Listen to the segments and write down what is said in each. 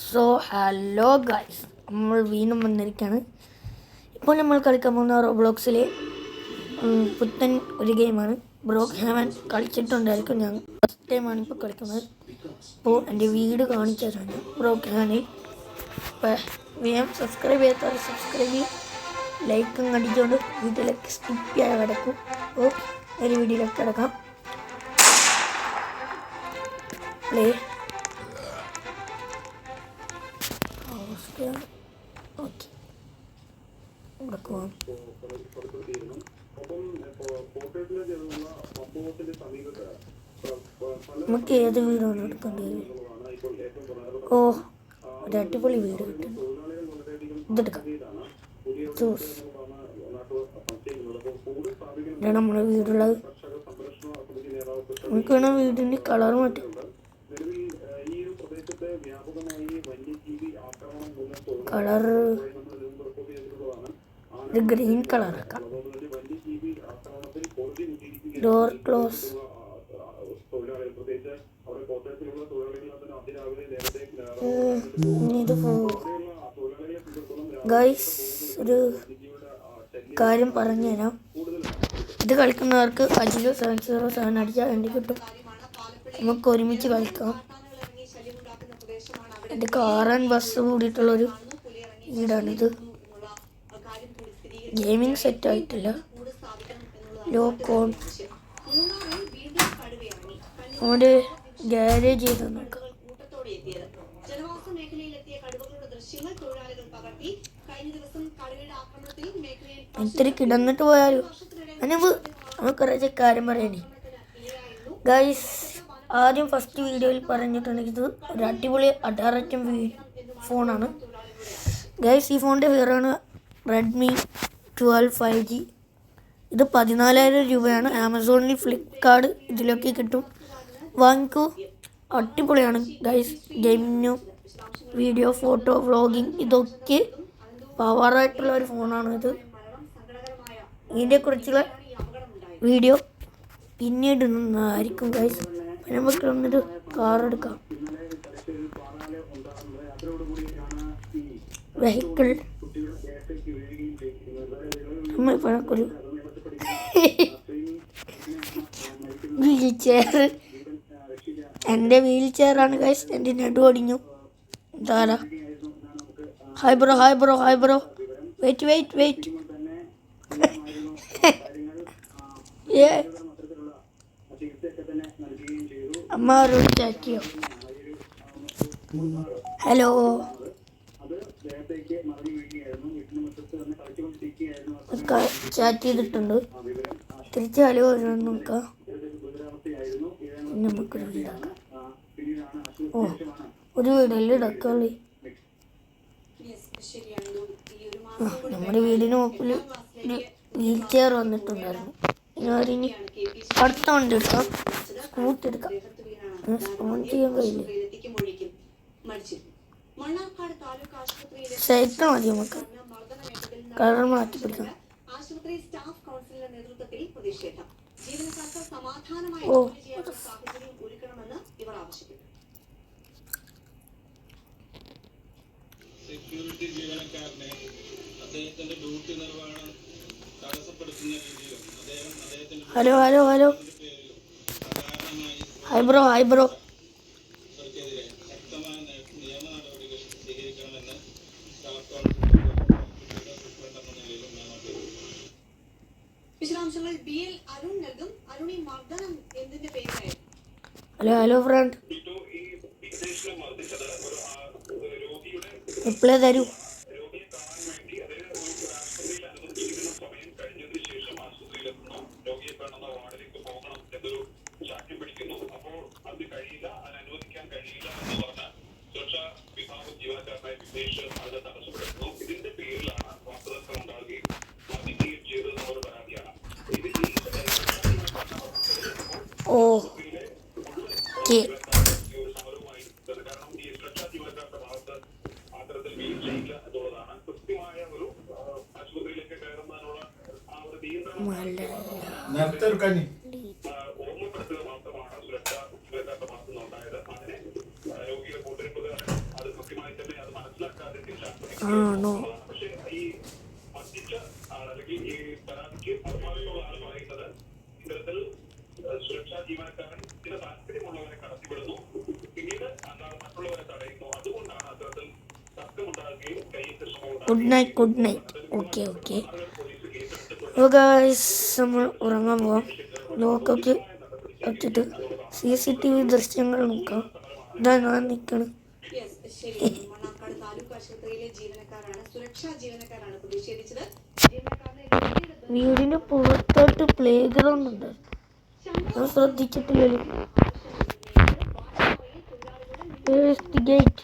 So hello guys, നമ്മൾ വീണ്ടും വന്നിരിക്കുകയാണ്. ഇപ്പോൾ നമ്മൾ കളിക്കാൻ പോകുന്ന റോബ്ലോക്സിലെ പുത്തൻ ഒരു ഗെയിമാണ്. ബ്രോക്ക് ഹെവൻ കളിച്ചിട്ടുണ്ടായിരിക്കും. ഞാൻ ഫസ്റ്റ് ടൈമാണ് ഇപ്പോൾ കളിക്കുന്നത്. അപ്പോൾ എൻ്റെ വീട് കാണിച്ചു തരാണ് ബ്രോക്ക് ഹെവനിൽ. അപ്പോൾ വേഗം സബ്സ്ക്രൈബ് ചെയ്യാത്തവർ സബ്സ്ക്രൈബ് ചെയ്യും, ലൈക്കും കടിച്ചുകൊണ്ട് വീട്ടിലേക്ക് സ്കിപ്പ് ചെയ്യാൻ കിടക്കും. അപ്പോൾ ഒരു വീഡിയോയിലേക്ക് കിടക്കാം. പ്ലേ ഓക്കെ, നമുക്ക് ഏത് വീടാണ് എടുക്കേണ്ടത്? ഓ, ഒരു അടിപൊളി വീട് കിട്ടുന്നു. ഇതെടുക്കാം. ചൂസ്. ഇതാണ് നമ്മുടെ വീടുള്ളത്. നമുക്ക് വേണം വീടിൻ്റെ കളർ മാറ്റാം. കളർ ഇത് ഗ്രീൻ കളറാക്കാം. Door close. ഇത് ഗൈസ്, ഒരു കാര്യം പറഞ്ഞുതരാം. ഇത് കളിക്കുന്നവർക്ക് അജിലോ 707 അടിച്ചാൽ വേണ്ടി കിട്ടും. നമുക്ക് ഒരുമിച്ച് കളിക്കാം. ഇത് കാർ ആൻഡ് ബസ് കൂടിയിട്ടുള്ളൊരു വീടാണിത്. ഗെയിമിംഗ് സെറ്റ് ആയിട്ടില്ല. ലോ കോൺ. നമ്മുടെ ഗാരേജ് ചെയ്ത് നോക്കാം. ഇത്തിരി കിടന്നിട്ട് പോയാലും നമുക്ക് കുറച്ച് കാര്യം പറയണേ ഗൈസ്. ആദ്യം ഫസ്റ്റ് വീഡിയോയിൽ പറഞ്ഞിട്ടുണ്ടെങ്കിൽ ഇത് ഒരു അടിപൊളി അഡാററ്റം ഫോണാണ് ഗൈസ്. ഈ ഫോണിൻ്റെ പേരാണ് റെഡ്മി 12 5G. ഇത് 14,000 രൂപയാണ്. ആമസോണിൽ, ഫ്ലിപ്കാർട്ട് ഇതിലൊക്കെ കിട്ടും. വാങ്ങിക്കൂ, അടിപൊളിയാണ് ഗൈസ്. ഗെയിമിങ്ങും വീഡിയോ, ഫോട്ടോ, വ്ളോഗിങ് ഇതൊക്കെ പവറായിട്ടുള്ള ഒരു ഫോണാണ് ഇത്. ഇതിനെക്കുറിച്ചുള്ള വീഡിയോ പിന്നീട് ഇടുന്നതായിരിക്കും ഗൈസ്. നമുക്ക് വന്നിട്ട് കാർ എടുക്കാം. വെഹിക്കിൾ. നമ്മളിപ്പോഴൊരു വീൽ ചെയർ. എൻ്റെ വീൽ ചെയറാണ് ഗൈസ്. എൻ്റെ നടു ഒടിഞ്ഞു. ഇതാരാ? Hi bro, hi bro, hi bro. Wait wait wait. അമ്മ ചാറ്റിയോ? ഹലോ. ചാറ്റ് ചെയ്തിട്ടുണ്ട്. തിരിച്ച് ഹലോ നോക്കാം. നമുക്കൊരു വീടാക്കാം. ഓ, ഒരു വീടല്ലേ ഇടക്കുള്ളൂ. നമ്മുടെ വീടിന് മുമ്പിൽ ഒരു വീൽ ചെയർ വന്നിട്ടുണ്ടായിരുന്നു. ഇനി അടുത്ത വണ്ടി എടുക്കാം. സ്കൂട്ടി എടുക്കാം. സ്പോൺ ചെയ്യാൻ കഴിയില്ലേ? സൈക്കിൾ മതി നമുക്ക്. കളർ മാറ്റി പിടിക്കാം. ഓ, സെക്യൂരിറ്റി ജീവനക്കാരനെ അദ്ദേഹത്തിന്റെ ഡ്യൂട്ടി നിർവഹണം തടസ്സപ്പെടുത്തുന്ന രീതിയിലും hello hello hello. Hi bro, hi bro. ഇവർക്കെതിരെ ശക്തമായ നിയമ നടപടികൾ സ്വീകരിക്കണമെന്ന് വിശദാംശങ്ങൾ BL അരുൺ നൽകും. അരുണി മർദ്ദനം എന്തിന്റെ പേരിലായിരുന്നു? Hello hello friend. റിപ്ലൈ തരൂ. ഓക്കെ, നേരത്തെ എടുക്കാൻ ആണോ? Good night. ഓക്കെ. അപ്പോൾ ഗായ്സ് നമ്മൾ ഉറങ്ങാൻ പോവാം. ലോക്കൊക്കെ വെച്ചിട്ട് CCTV ദൃശ്യങ്ങൾ നോക്കാം. ഇതാ ഞാൻ നിൽക്കണം. യെസ്, ശരി. മണ്ണാർക്കാട് താലൂക്ക് ആശുപത്രിയിലെ ജീവനക്കാരാണ്, സുരക്ഷാ ജീവനക്കാരാണ് പ്രതിഷേധിച്ചത്. ജീവനക്കാരനെ വീടിന് പുറത്തോട്ട് പ്ലേ ഗ്രൗണ്ട് ഉണ്ട്. ഞാൻ ശ്രദ്ധിച്ചിട്ടില്ലല്ലോ. ഗേറ്റ്.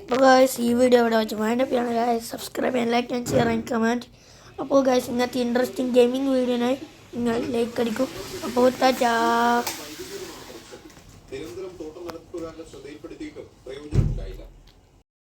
അപ്പോൾ ഗായ്സ് ഈ വീഡിയോ ഇവിടെ വെച്ച് വൈൻഡപ്പ് ചെയ്യണം. ഗായ്സ് സബ്സ്ക്രൈബ് ചെയ്യാൻ, like and share and comment. അപ്പോൾ ഗായ്സ് ഇന്നത്തെ ഇൻട്രസ്റ്റിംഗ് ഗെയിമിംഗ് വീഡിയോനായി നിങ്ങൾ ലൈക്ക് അടിക്കും. അപ്പോൾ ടാറ്റാ. നിരന്തരം തോട്ടം നടത്തുകാരുടെ ശ്രദ്ധയിൽപ്പെടുത്തിയിട്ടും